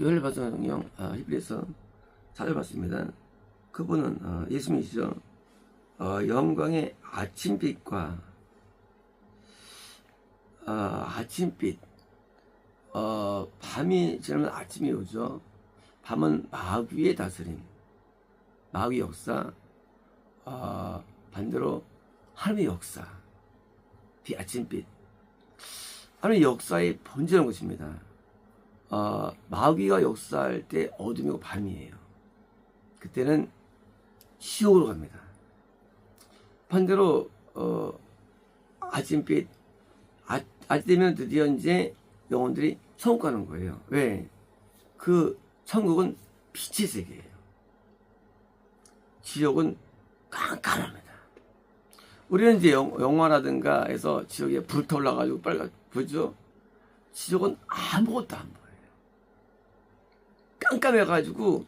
교회를 봐서 성경 히브리서 4절 봤습니다. 그분은 예수님이시죠. 영광의 아침빛과 아침빛, 밤이 지나면 아침이 오죠. 밤은 마귀의 다스림, 마귀 역사, 반대로 하나님의 역사, 아침빛. 하나님의 역사의 본질은 것입니다. 마귀가 역사할 때 어둠이고 밤이에요. 그때는 지옥으로 갑니다. 반대로 아침빛, 아침 되면 드디어 이제 영혼들이 천국 가는 거예요. 왜? 그 천국은 빛의 세계예요. 지옥은 깜깜합니다. 우리는 이제 영화라든가 해서 지옥에 불타 올라가지고 보죠. 지옥은 아무것도 안 보여요. 깜깜해가지고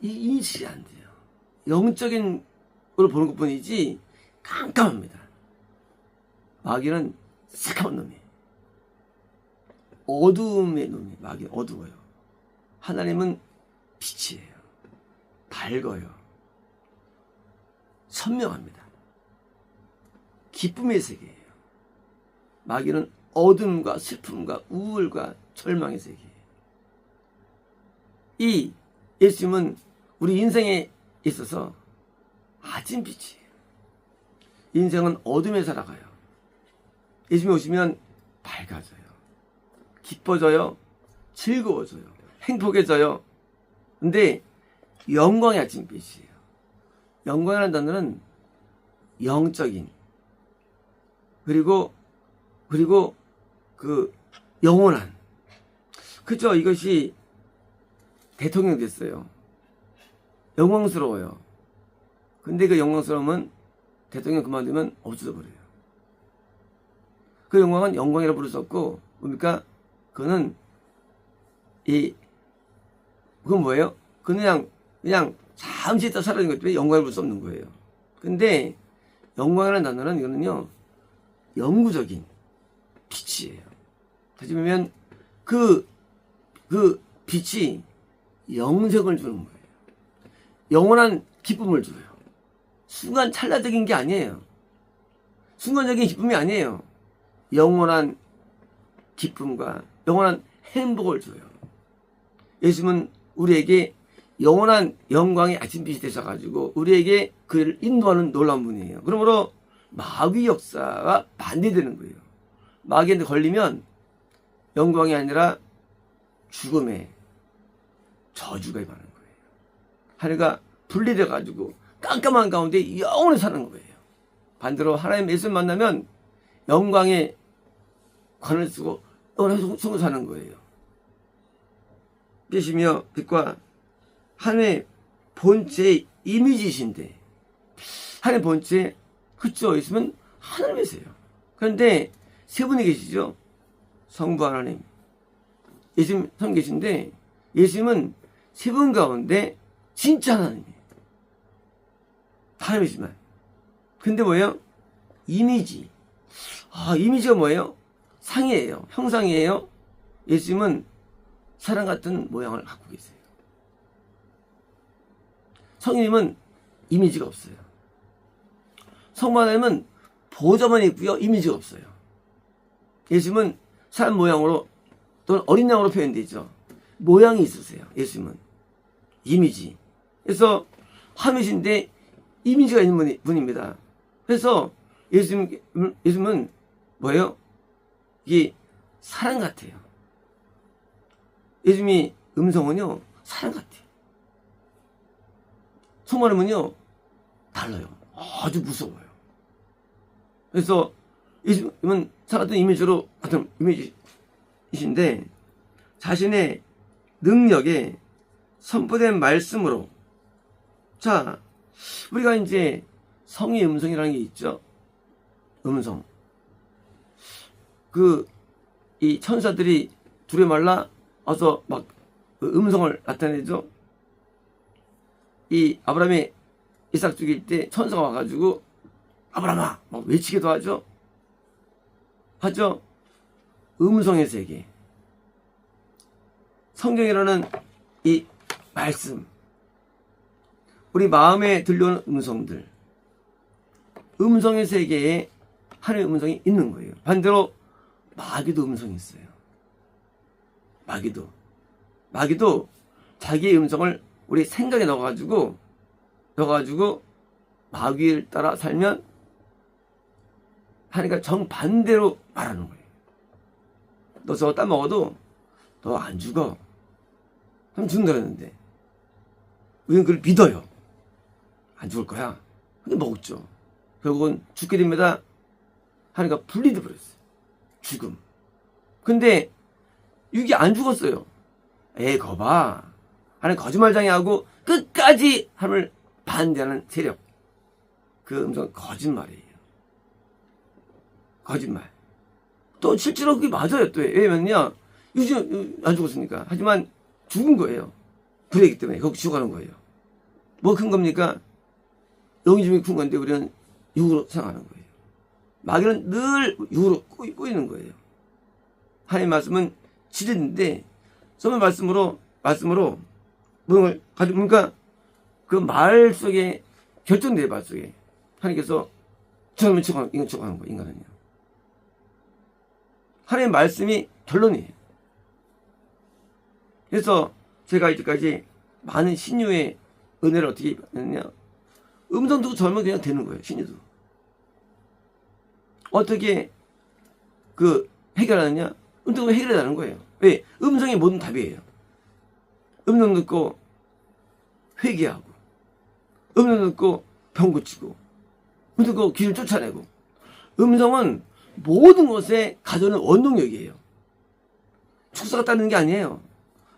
인식이 안 돼요. 영적인 걸 보는 것 뿐이지 깜깜합니다. 마귀는 새까만 놈이에요. 어두움의 놈이에요. 마귀는 어두워요. 하나님은 빛이에요. 밝아요. 선명합니다. 기쁨의 세계예요. 마귀는 어둠과 슬픔과 우울과 절망의 세계예요. 이 예수님은 우리 인생에 있어서 아침빛이에요. 인생은 어둠에 살아가요. 예수님이 오시면 밝아져요. 기뻐져요. 즐거워져요. 행복해져요. 근데 영광의 아침빛이에요. 영광이라는 단어는 영적인 그리고 그 영원한, 그죠? 이것이 대통령 됐어요. 영광스러워요. 근데 그 영광스러움은 대통령 그만두면 없어져 버려요. 그 영광은 영광이라 부를 수 없고, 뭡니까? 그건 뭐예요? 그냥 잠시 있다 사라지는 것 때문에 영광을 부를 수 없는 거예요. 근데 영광이라는 단어는 이거는요, 영구적인 빛이에요. 다시 보면 그 빛이 영생을 주는 거예요. 영원한 기쁨을 줘요. 순간 찰나적인 게 아니에요. 순간적인 기쁨이 아니에요. 영원한 기쁨과 영원한 행복을 줘요. 예수님은 우리에게 영원한 영광의 아침빛이 되셔가지고 우리에게 그를 인도하는 놀라운 분이에요. 그러므로 마귀 역사가 반대되는 거예요. 마귀한테 걸리면 영광이 아니라 죽음의 저주가 임하는 거예요. 하늘과 분리돼가지고 깜깜한 가운데 영원히 사는 거예요. 반대로 하나님 예수를 만나면 영광의 관을 쓰고 영원히 숨어 사는 거예요. 빛이며 빛과 하나님의 본체의 이미지이신데, 하나님의 본체, 그쵸? 있으면 하나님이세요. 그런데 세 분이 계시죠? 성부 하나님, 예수님 성 계신데, 예수님은 세 분 가운데 진짜 하나님이에요. 하나님이지만. 근데 뭐예요? 이미지. 이미지가 뭐예요? 상이에요. 형상이에요. 예수님은 사람 같은 모양을 갖고 계세요. 성령님은 이미지가 없어요. 성부 하나님은 보좌만 있고요, 이미지가 없어요. 예수님은 사람 모양으로 또는 어린 양으로 표현되죠. 모양이 있으세요. 예수님은 이미지. 그래서 하늘이신데 이미지가 있는 분입니다. 그래서 예수님은 뭐예요? 이게 사람 같아요. 예수님이 음성은요, 사람 같아요. 성만음은요, 달라요. 아주 무서워요. 그래서 예수님은 사람 이미지로 같은 이미지이신데, 자신의 능력에 선포된 말씀으로, 자, 우리가 이제 성의 음성이라는 게 있죠. 음성. 이 천사들이 둘에 말라 와서 막 음성을 나타내죠. 이 아브라함이 이삭 죽일 때 천사가 와가지고 아브라함아 막 외치기도 하죠. 음성의 세계. 성경이라는 이 말씀, 우리 마음에 들려오는 음성들, 음성의 세계에 하나님의 음성이 있는 거예요. 반대로 마귀도 음성이 있어요. 마귀도 자기의 음성을 우리 생각에 넣어가지고 마귀를 따라 살면 하니까 정반대로 말하는 거예요. 너 저거 따먹어도 너 안 죽어. 하면 죽는다 그랬는데 우리는 그걸 믿어요. 안 죽을 거야. 근데 먹었죠. 결국은 죽게 됩니다. 하니까 분리돼 버렸어요. 죽음. 근데 이게 안 죽었어요. 에이 거봐. 하는 거짓말장애 하고 끝까지 하나님을 반대하는 세력. 그 음성은 거짓말이에요. 거짓말. 또 실제로 그게 맞아요. 또 왜냐면요. 요즘 안 죽었으니까. 하지만 죽은 거예요. 불이기 때문에 거기 죽어가는 거예요. 뭐 큰 겁니까? 영이 큰 건데 우리는 육으로 생각하는 거예요. 마귀는 늘 육으로 꼬이는 거예요. 하나님의 말씀은 진리인데 소문 말씀으로 뭐를 가지고 그러니까 그 말 속에 결정된 말 속에 하나님께서 저놈을 이건 척하는 거예요. 인간은요. 하나님의 말씀이 결론이에요. 그래서 제가 이제까지 많은 신유의 은혜를 어떻게 받느냐, 음성 듣고 절면 그냥 되는 거예요. 신유도 어떻게 그 해결하느냐, 음성 듣고 해결하는 거예요. 왜? 음성이 모든 답이에요. 음성 듣고 회개하고, 음성 듣고 병 고치고, 음성 듣고 귀를 쫓아내고. 음성은 모든 것에 가져오는 원동력이에요. 축사가 따르는 게 아니에요.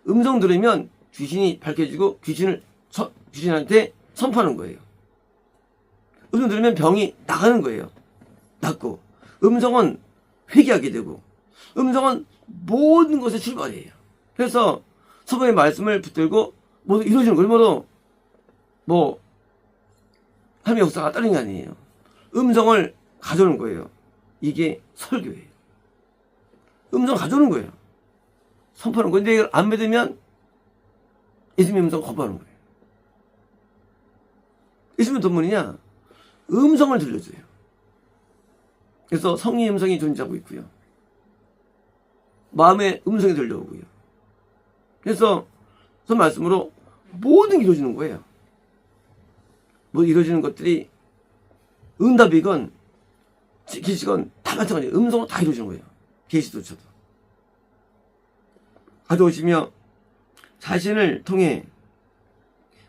음성 들으면 귀신이 밝혀지고 귀신한테 선포하는 거예요. 음성 들으면 병이 나가는 거예요. 낫고. 음성은 회개하게 되고, 음성은 모든 것의 출발이에요. 그래서 서방의 말씀을 붙들고 모두 이루어지는 거예요. 모두 뭐 하나님의 역사가 따르는 게 아니에요. 음성을 가져오는 거예요. 이게 설교예요. 음성 가져오는 거예요. 선포하는 거예요. 근데 이걸 안 믿으면 예수님의 음성을 거부하는 거예요. 예수님은 어떤 분이냐? 음성을 들려줘요. 그래서 성령의 음성이 존재하고 있고요. 마음의 음성이 들려오고요. 그래서 그 말씀으로 모든 게 이루어지는 거예요. 뭐 이루어지는 것들이 응답이건 계시건 다 마찬가지예요. 음성으로 다 이루어지는 거예요. 계시도처도. 가져오시며 자신을 통해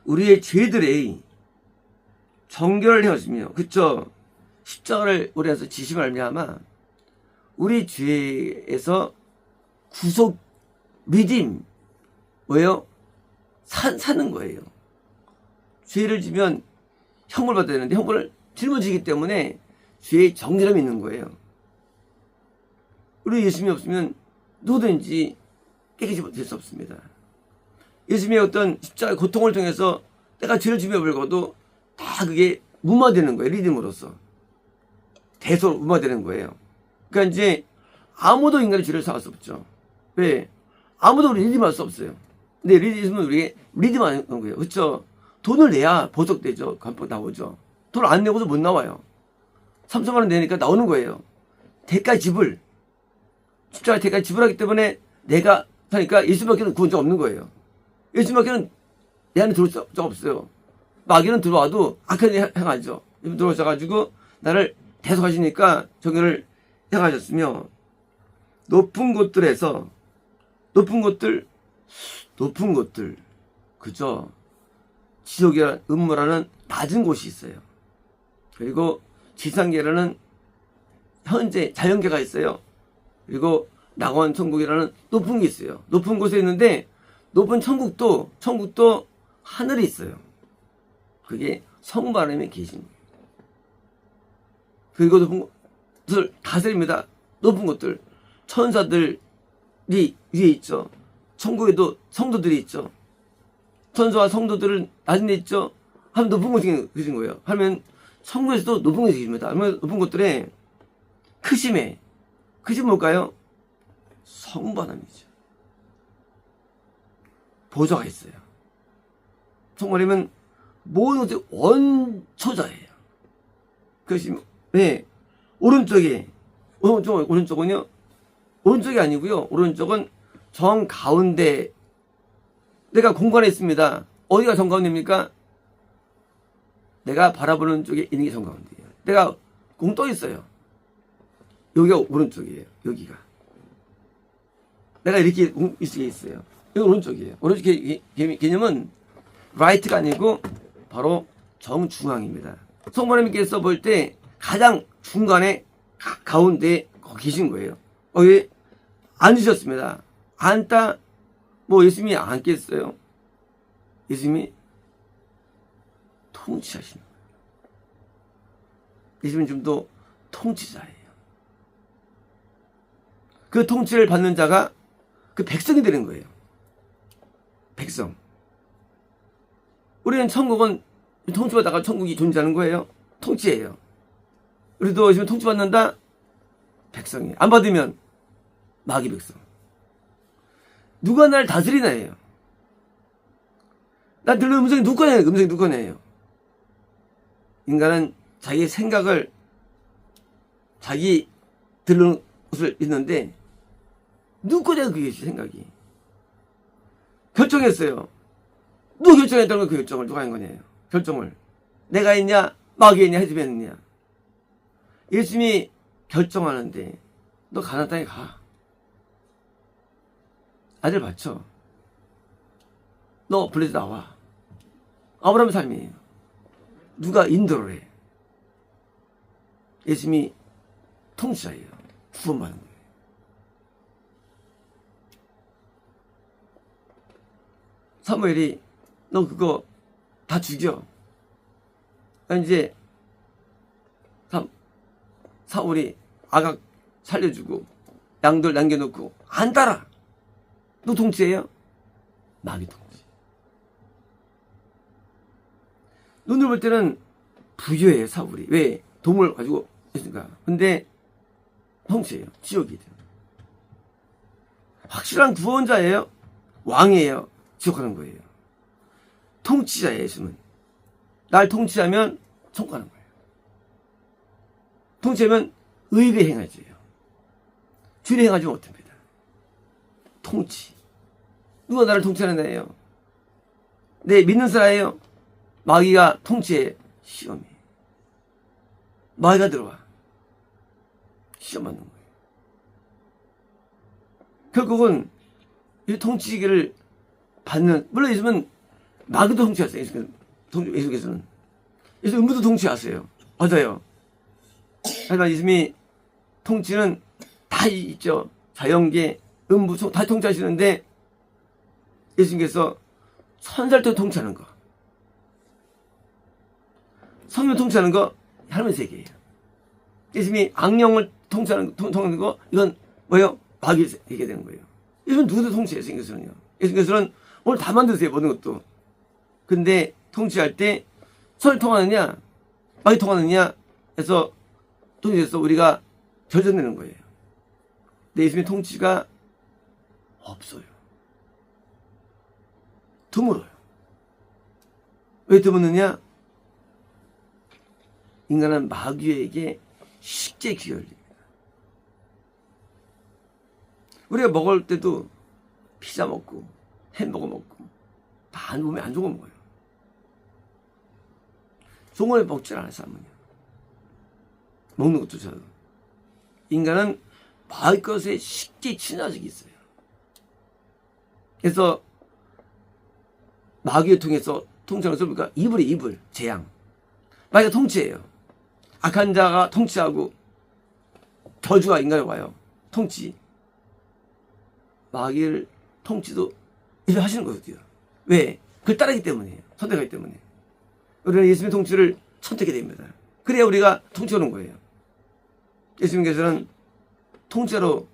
우리의 죄들의 정결을 해하시며, 그쵸? 십자가를 우리에서 지심을 알미하마 우리 죄에서 구속, 믿음, 뭐예요? 사는 거예요. 죄를 지면 형벌 받아야 되는데 형벌을 짊어지기 때문에 죄의 정결함이 있는 거예요. 우리 예수님이 없으면 누구든지 깨끗이 될 수 없습니다. 예수님의 어떤 십자가의 고통을 통해서 내가 죄를 지며 벌고도 다 그게 무마되는 거예요. 리듬으로서. 대소로 무마되는 거예요. 그러니까 이제 아무도 인간의 죄를 사할 수 없죠. 왜? 아무도 우리 리듬할 수 없어요. 근데 리듬은 우리에게 리듬하는 거예요. 그렇죠? 돈을 내야 보석되죠. 간법 나오죠. 돈 안 내고도 못 나와요. 3천만 원 내니까 나오는 거예요. 대가 지불. 십자가 대가 지불하기 때문에 내가 사니까 예수밖에는 구원 자 없는 거예요. 예수밖에는 내 안에 들어올 수 없어요. 마귀는 들어와도 악한 일 행하죠. 들어오셔가지고 나를 대속하시니까 정의를 행하셨으며, 높은 곳들에서 높은 곳들 그죠? 지옥이라는 음모라는 낮은 곳이 있어요. 그리고 지상계라는 현재 자연계가 있어요. 그리고 낙원 천국이라는 높은 게 있어요. 높은 곳에 있는데 높은 천국도 하늘에 있어요. 그게 성부 하나님의 계신 거예요. 그리고 높은 곳을 다스립니다. 높은 곳들, 천사들이 위에 있죠. 천국에도 성도들이 있죠. 천사와 성도들은 낮은 데 있죠. 하면 높은 곳에 계신 거예요. 하면 천국에서도 높은 곳에 계십니다. 높은 곳들에 크심에, 크심 뭘까요? 성부 하나님이죠. 보좌가 있어요. 성모님은 모든 것이 원초자예요. 그것이 네, 오른쪽은요. 오른쪽이 아니고요. 오른쪽은 정 가운데 내가 공간에 있습니다. 어디가 정 가운데입니까? 내가 바라보는 쪽에 있는 게 정 가운데예요. 내가 공 떠 있어요. 여기가 오른쪽이에요. 여기가. 내가 이렇게 있게 있어요. 여기 오른쪽이에요. 오른쪽 개념은 right가 아니고 바로 정중앙입니다. 성모님께서 볼 때 가장 중간에 가운데 계신 거예요. 왜? 앉으셨습니다. 앉다 뭐 예수님이 앉겠어요? 예수님이 통치하시는 거예요. 예수님은 좀 더 통치자예요. 그 통치를 받는 자가 그 백성이 되는 거예요. 백성. 우리는 천국은 통치받다가 천국이 존재하는 거예요. 통치예요. 우리도 지금 통치받는다? 백성이. 안 받으면 마귀 백성. 누가 나를 다스리나예요. 나 들는 음성이 누구 거네요. 음성이 누구 거네요. 인간은 자기 생각을 자기 들는 것을 있는데 누구 거냐 그게 생각이. 결정했어요. 누가 결정했다는 거 그 결정을 누가 한 거냐요. 결정을. 내가 했냐 마귀가 했냐 해집이 했느냐. 예수님이 결정하는데 너 가나안 땅에 가. 아들 바쳐. 너 블레셋 나와. 아브라함 삶이에요. 누가 인도를 해. 예수님이 통치자예요. 구원받는 거예요. 사무엘이 너 그거 다 죽여. 이제 사울이 아각 살려주고 양들 남겨놓고 안 따라. 너 통치해요? 마귀 통치. 눈을 볼 때는 부유해요. 사울이. 왜? 도움을 가지고 있으니까. 근데 통치해요. 지옥이 돼요. 확실한 구원자예요. 왕이에요. 지옥하는 거예요. 통치자예요. 예수는. 날 통치하면 천국하는 거예요. 통치하면 의를 행하지요. 주를 행하지 못합니다. 통치. 누가 나를 통치하는 애예요? 내 믿는 사람이에요. 마귀가 통치해. 시험이. 마귀가 들어와. 시험 받는 거예요. 결국은 이 통치기를 받는, 물론 예수님은 마귀도 통치하세요. 예수께서는. 예수 음부도 통치하세요. 맞아요. 하지만 예수님이 통치는 다 있죠. 자연계, 음부 다 통치하시는데 예수님께서 천살도 통치하는 거, 성령 통치하는 거 할머니 세계예요. 예수님이 악령을 통치하는 거 이건 뭐예요? 마귀 세계 되는 거예요. 예수님은 누구도 통치해요. 예수님께서는요. 예수님께서는 오늘 다 만드세요. 모든 것도. 근데 통치할 때 선을 통하느냐 마귀 통하느냐 해서 통치해서 우리가 결정내는 거예요. 근데 예수님의 통치가 없어요. 드물어요. 왜 드무느냐? 인간은 마귀에게 쉽게 귀열립니다. 우리가 먹을 때도 피자 먹고 햄버거 먹고 다 몸에 안 좋은 거 먹어요. 좋은 걸 먹질 않아요. 사람은요. 먹는 것조차도. 인간은 마귀 것에 쉽게 친화적이 있어요. 그래서 마귀를 통해서 통치하는 것을 이불이 이불, 재앙. 마귀가 통치해요. 악한 자가 통치하고 저주가 인간에 와요. 통치. 마귀를 통치도 이렇게 하시는 거거든요. 왜? 그걸 따르기 때문이에요. 선택하기 때문에. 우리는 예수님의 통치를 선택해야 됩니다. 그래야 우리가 통치하는 거예요. 예수님께서는 통치자로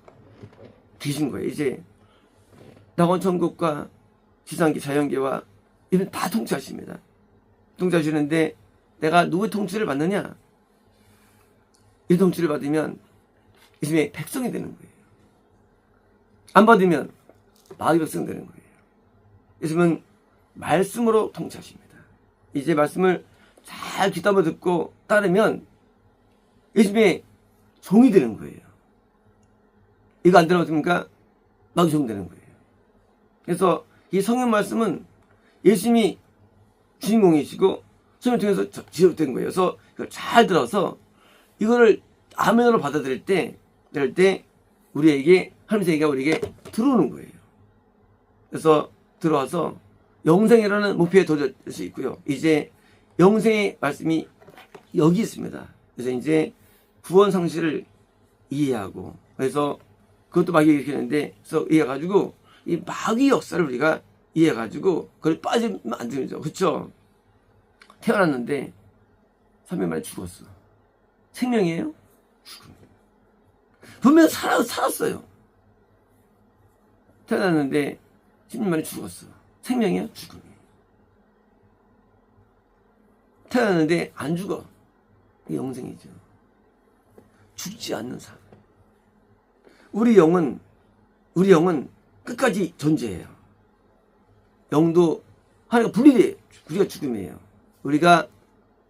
계신 거예요. 이제 낙원 천국과 지상계 자연계와 이런 다 통치하십니다. 통치하시는데 내가 누구의 통치를 받느냐? 이 통치를 받으면 예수님의 백성이 되는 거예요. 안 받으면 마귀 백성 되는 거예요. 예수님은 말씀으로 통치하십니다. 이제 말씀을 잘 귀담아 듣고 따르면 예수님의 종이 되는 거예요. 이거 안 들어봤습니까? 나도 종 되는 거예요. 그래서 이 성경 말씀은 예수님이 주인공이시고 성령 통해서 지속된 거예요. 그래서 이걸 잘 들어서 이거를 아멘으로 받아들일 때 우리에게 하나님의 얘기가 우리에게 들어오는 거예요. 그래서 들어와서 영생이라는 목표에 도달할 수 있고요. 이제 영생의 말씀이 여기 있습니다. 그래서 이제 구원 상실을 이해하고, 그래서 그것도 마귀가 일으키는데, 그래서 이해해가지고 이 마귀 역사를 우리가 이해해가지고 그걸 빠지면 안 되죠. 그렇죠? 태어났는데 3일 만에 죽었어. 생명이에요? 죽음. 분명 살았어요. 태어났는데 10년 만에 죽었어. 생명이야? 죽음이에요. 태어났는데 안 죽어. 이게 영생이죠. 죽지 않는 삶. 우리 영은 끝까지 존재해요. 영도 하나님과 분리돼요. 우리가 죽음이에요. 우리가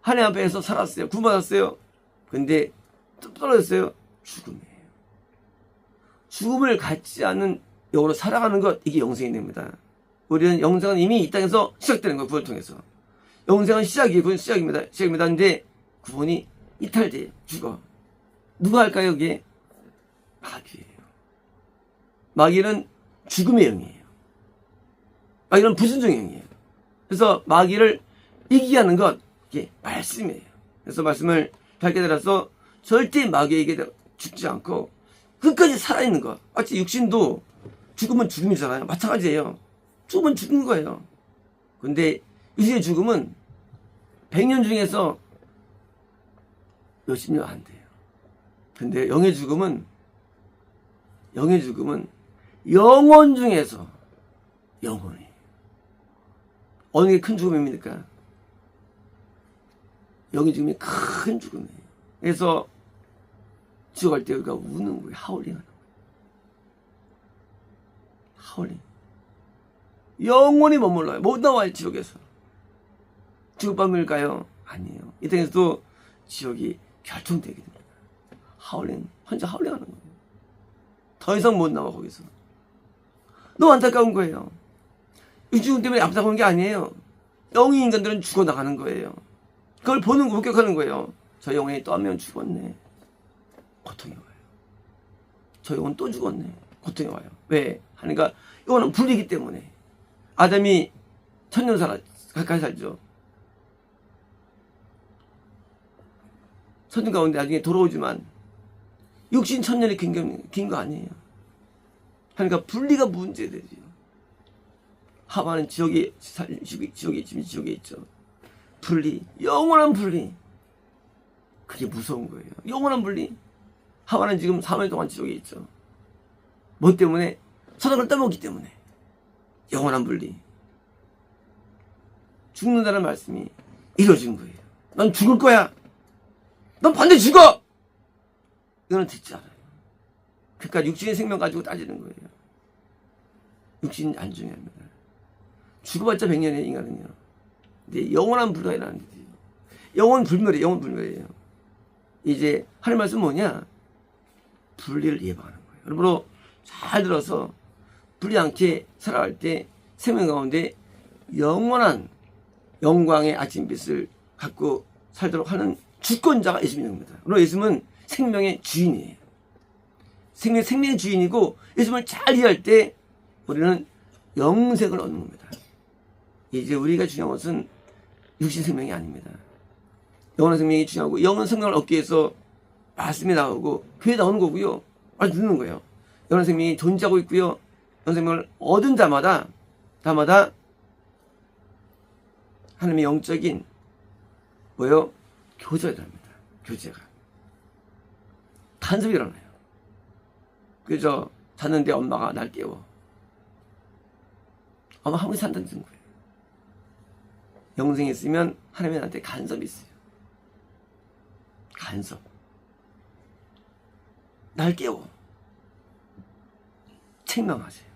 하나님 앞에서 살았어요. 구원받았어요. 근데 떨어졌어요. 죽음이에요. 죽음을 갖지 않는 영으로 살아가는 것, 이게 영생이 됩니다. 우리는 영생은 이미 이 땅에서 시작되는 거예요. 구원을 통해서. 영생은 시작이에요. 구원 시작입니다. 근데 구원이 이탈돼요. 죽어. 누가 할까요? 이게 마귀예요. 마귀는 죽음의 영이에요. 마귀는 불순종의 영이에요. 그래서 마귀를 이기게 하는 것, 이게 말씀이에요. 그래서 말씀을 잘 깨달아서 절대 마귀에게 죽지 않고 끝까지 살아있는 것. 마치 육신도 죽으면 죽음이잖아요. 마찬가지예요. 죽으면 죽은 거예요. 근데 육신의 죽음은 100년 중에서 몇십 년 안 돼요. 근데 영의 죽음은 영혼 중에서 영혼이. 어느 게 큰 죽음입니까? 영의 죽음이 큰 죽음이에요. 그래서 지옥 갈 때 우리가 우는 거예요. 하울링 하는 거예요. 하울링. 영원히 머물러요. 못 나와요. 지옥에서. 지옥밤일까요? 아니에요. 이 땅에서도 지옥이 결정되게 됩니다. 하울링, 혼자 하울링 하는 거예요. 더 이상 못 나와. 거기서 너무 안타까운 거예요. 이 죽음 때문에 안타까운 게 아니에요. 영의 인간들은 죽어나가는 거예요. 그걸 보는 거, 목격하는 거예요. 저 영혼이 또 한 명 죽었네. 고통이 와요. 저 영혼 또 죽었네. 고통이 와요. 왜? 하니까 영혼은 불리기 때문에. 아담이 1000년 가까이 살죠. 천년 가운데 나중에 돌아오지만 육신 1000년이 긴 거 아니에요. 그러니까 분리가 문제되죠. 하와는 지옥에 있죠. 분리, 영원한 분리. 그게 무서운 거예요. 영원한 분리. 하와는 지금 3일 동안 지옥에 있죠. 뭐 때문에? 선악을 따먹기 때문에. 영원한 분리. 죽는다는 말씀이 이루어진 거예요. 넌 죽을 거야. 넌 반드시 죽어! 이거는 듣지 않아요. 그러니까 육신의 생명 가지고 따지는 거예요. 육신 안 중요합니다. 죽어봤자 100년의 인간은요. 근데 영원한 불가이라는 거지요. 영원 불멸이에요. 이제 하나님 말씀 뭐냐? 분리를 예방하는 거예요. 여러분 잘 들어서 불리 않게 살아갈 때 생명 가운데 영원한 영광의 아침빛을 갖고 살도록 하는 주권자가 예수님입니다. 그리고 예수님은 생명의 주인이에요. 생명의 주인이고 예수님을 잘 이해할 때 우리는 영생을 얻는 겁니다. 이제 우리가 중요한 것은 육신 생명이 아닙니다. 영원한 생명이 중요하고 영원한 생명을 얻기 위해서 말씀이 나오고 교회 나오는 거고요. 말 듣는 거예요. 영원한 생명이 존재하고 있고요. 영원한 생명을 얻은 자마다 하나님의 영적인 교제가 일어납니다. 교제가. 간섭이 일어나요. 그저 잤는데 엄마가 날 깨워. 아마 하루에 산다는 거예요. 영생이 있으면 하나님이 나한테 간섭이 있어요. 간섭. 날 깨워. 책망하세요.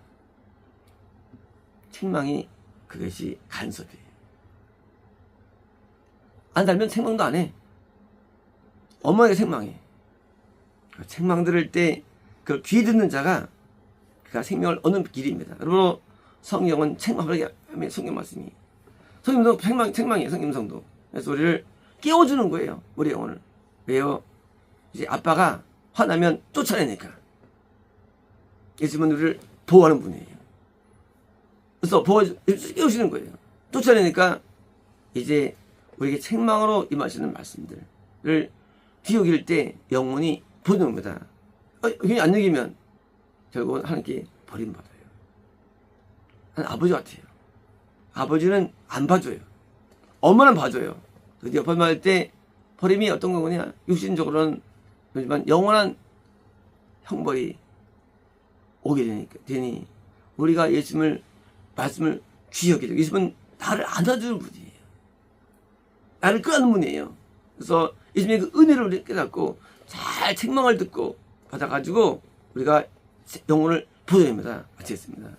책망이 그것이 간섭이에요. 안 달면 책망도 안 해. 엄마에게 책망해. 책망 들을 때 그 귀 듣는 자가 그가 생명을 얻는 길입니다. 여러분, 성경은 책망하게 하면 성경 말씀이. 성경도 책망이에요. 성경성도. 그래서 우리를 깨워주는 거예요. 우리 영혼을. 왜요? 이제 아빠가 화나면 쫓아내니까. 예수님은 우리를 보호하는 분이에요. 그래서 깨우시는 거예요. 쫓아내니까 이제 우리에게 책망으로 임하시는 말씀들을 뒤여길 때 영혼이 보는 겁니다. 그게 안 여기면 결국은 하나님께 버림받아요. 하나님 아버지 같아요. 아버지는 안 봐줘요. 엄마는 봐줘요. 근데 버림받을 때 버림이 어떤 거냐? 육신적으로는 그렇지만 영원한 형벌이 오게 되니 우리가 예수님을 말씀을 귀히 여기죠. 예수님은 나를 안아주는 분이에요. 나를 끄는 분이에요. 그래서 예수님의 그 은혜를 깨닫고 잘 책망을 듣고 받아가지고 우리가 영혼을 보존합니다. 마치겠습니다.